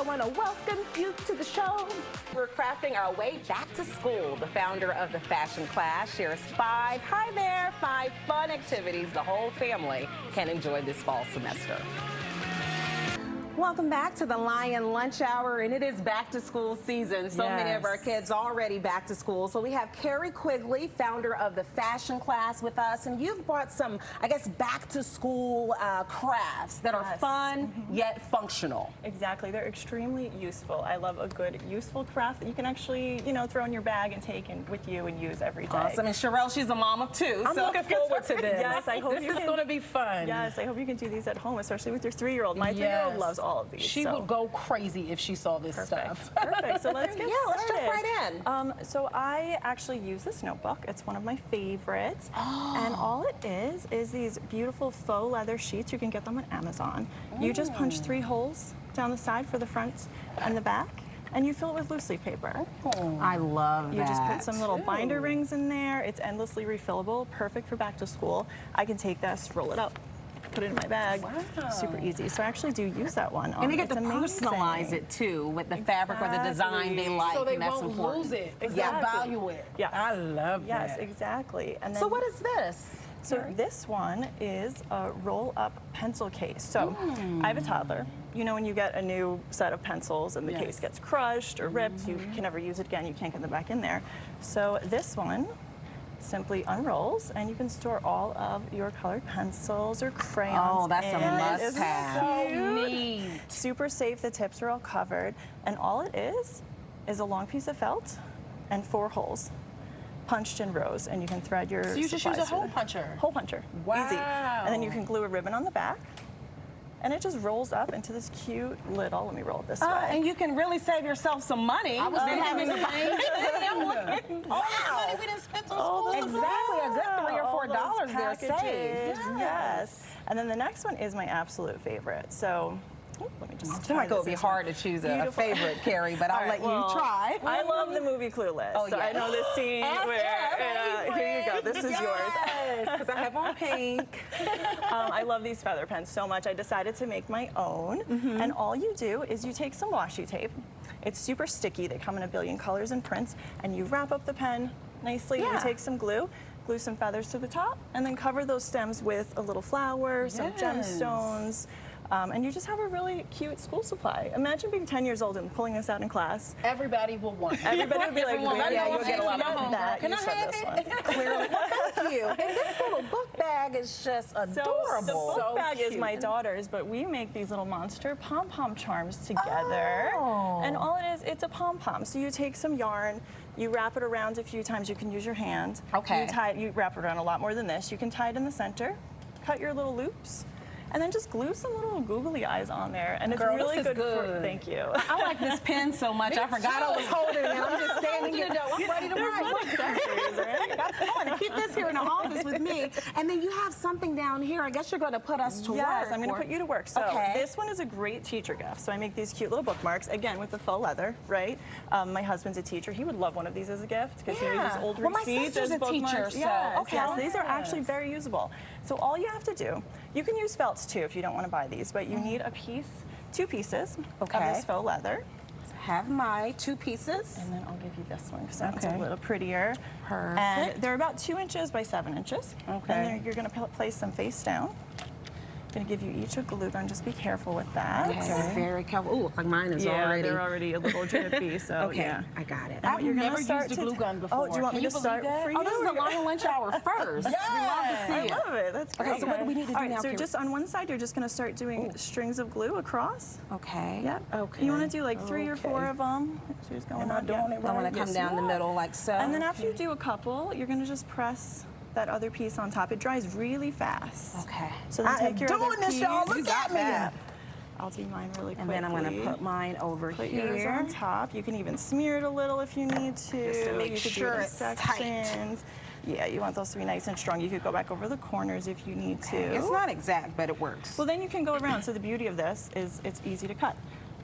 I want to welcome you to the show. We're crafting our way back to school. The founder of the fashion class shares five fun activities the whole family can enjoy this fall semester. Welcome back to the Lion Lunch Hour, and it is back to school season. So many of our kids already back to school. So we have Kerri Quigley, founder of the fashion class, with us, and you've brought some, I guess, back to school crafts that are fun yet functional. Exactly, they're extremely useful. I love a good useful craft that you can actually, you know, throw in your bag and take with you and use every day. Awesome, and Sherelle, she's a mom of two. I'm looking forward to this. Yes, I hope this is going to be fun. Yes, I hope you can do these at home, especially with your 3-year-old. My 3-year-old loves all of these. She would go crazy if she saw this stuff. Perfect. So let's get started. Let's jump right in. So I actually use this notebook. It's one of my favorites. And all it is these beautiful faux leather sheets. You can get them on Amazon. You just punch 3 holes down the side for the front and the back, and you fill it with loose leaf paper. I love that. You just put some little binder rings in there. It's endlessly refillable, perfect for back to school. I can take this, roll it up, put it in my bag. Wow. Super easy. So I actually do use that one. And they get to personalize it too with the fabric or the design they like. So they won't lose it. Exactly. They'll value it. Yes. I love that. Yes, exactly. And then, so what is this? So this one is a roll-up pencil case. So I have a toddler. You know when you get a new set of pencils and the case gets crushed or ripped, you can never use it again, you can't get them back in there. So this one simply unrolls, and you can store all of your colored pencils or crayons. Oh, that's a must-have. So neat. Super safe, the tips are all covered, and all it is a long piece of felt and 4 holes punched in rows, and you can thread your So you just use a hole puncher? Hole puncher. Wow. Easy. And then you can glue a ribbon on the back, and it just rolls up into this cute little, let me roll it this way. And you can really save yourself some money. I was thinking the same thing. All this money we didn't spend on school. Exactly, a good $3 or $4 there saved. Yes. And then the next one is my absolute favorite. So let me just try this. It would be hard to choose a favorite, Kerri, but I'll let you try. I love the movie Clueless. Oh, so I know this scene where, here you go, this is yours. Because I have on pink. I love these feather pens so much. I decided to make my own. And all you do is you take some washi tape. It's super sticky. They come in a billion colors and prints. And you wrap up the pen nicely. You take some glue some feathers to the top, and then cover those stems with a little flower, some gemstones. And you just have a really cute school supply. Imagine being 10 years old and pulling this out in class. Everybody will want it. Everybody would be like, yeah, you'll get a lot of that. Can I have it? Clearly. Well, thank you. And this little book bag is just adorable. The book bag is my daughter's, but we make these little monster pom-pom charms together. And all it is, it's a pom-pom. So you take some yarn, you wrap it around a few times. You can use your hand. Okay. You wrap it around a lot more than this. You can tie it in the center, cut your little loops, and then just glue some little googly eyes on there. And it's really good for, thank you. I like this pen so much. I forgot I was holding it. I'm just standing here. I'm ready to write. I want to keep this here in the office with me. And then you have something down here. I guess you're going to put us to work. Yes, I'm going to put you to work. So this one is a great teacher gift. So I make these cute little bookmarks, again, with the faux leather, right? My husband's a teacher. He would love one of these as a gift because he uses old receipts as bookmarks. My sister's a teacher, so yes, these are actually very usable. So all you have to do, you can use felts too if you don't want to buy these, but you need a piece, 2 pieces of this faux leather. Have my 2 pieces. And then I'll give you this one because that's a little prettier. Perfect. And they're about 2 inches by 7 inches. Okay. And then you're going to place them face down. I'm going to give you each a glue gun. Just be careful with that. Okay. Very careful. Ooh, like mine is already. They're already a little drippy, so I got it. I've never used a glue gun before. Oh, do you want me to start for you? Oh, this is the Lion Lunch Hour first. I love it. That's great. Okay, so what do we need to do now? So just on one side, you're just going to start doing strings of glue across. Okay. Yep. Okay. You want to do like 3 or 4 of them. So just going on doing it right. I'm going to come down the middle like so. And then after you do a couple, you're going to just press that other piece on top. It dries really fast. Okay. So then take your other piece. Y'all. Look at me. I'll do mine really quickly. And then I'm going to put mine over here. Put yours here on top. You can even smear it a little if you need to. Just to make you could sure do it in it's sections. Yeah, you want those to be nice and strong. You could go back over the corners if you need to. It's not exact, but it works. Well, then you can go around. So the beauty of this is it's easy to cut.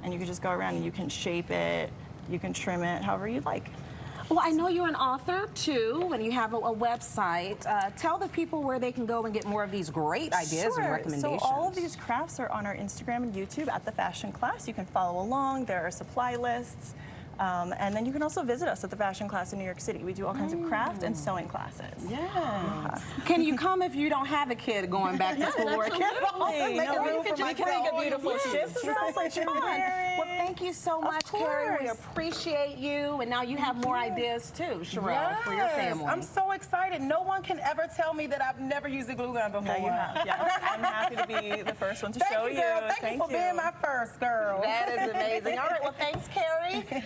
And you can just go around and you can shape it. You can trim it however you'd like. Well, I know you're an author too, and you have a website. Tell the people where they can go and get more of these great ideas and recommendations. So all of these crafts are on our Instagram and YouTube at The Fashion Class. You can follow along. There are supply lists. And then you can also visit us at the Fashion Class in New York City. We do all kinds of craft and sewing classes. Yes. Can you come if you don't have a kid going back to school or a kid at home? Absolutely. Make No a room room for for my myself. make a beautiful Yes. shift. Sounds like you're Fun. wearing. Well, thank you so much, Kerri. We course. appreciate you, and now you have more ideas too, Sherelle, for your family. I'm so excited. No one can ever tell me that I've never used a glue gun before. Now you have. Yes. I'm happy to be the first one to Thank show you, girl. you. Thank you for being my first girl. That is amazing. All right, well, thanks, Kerri.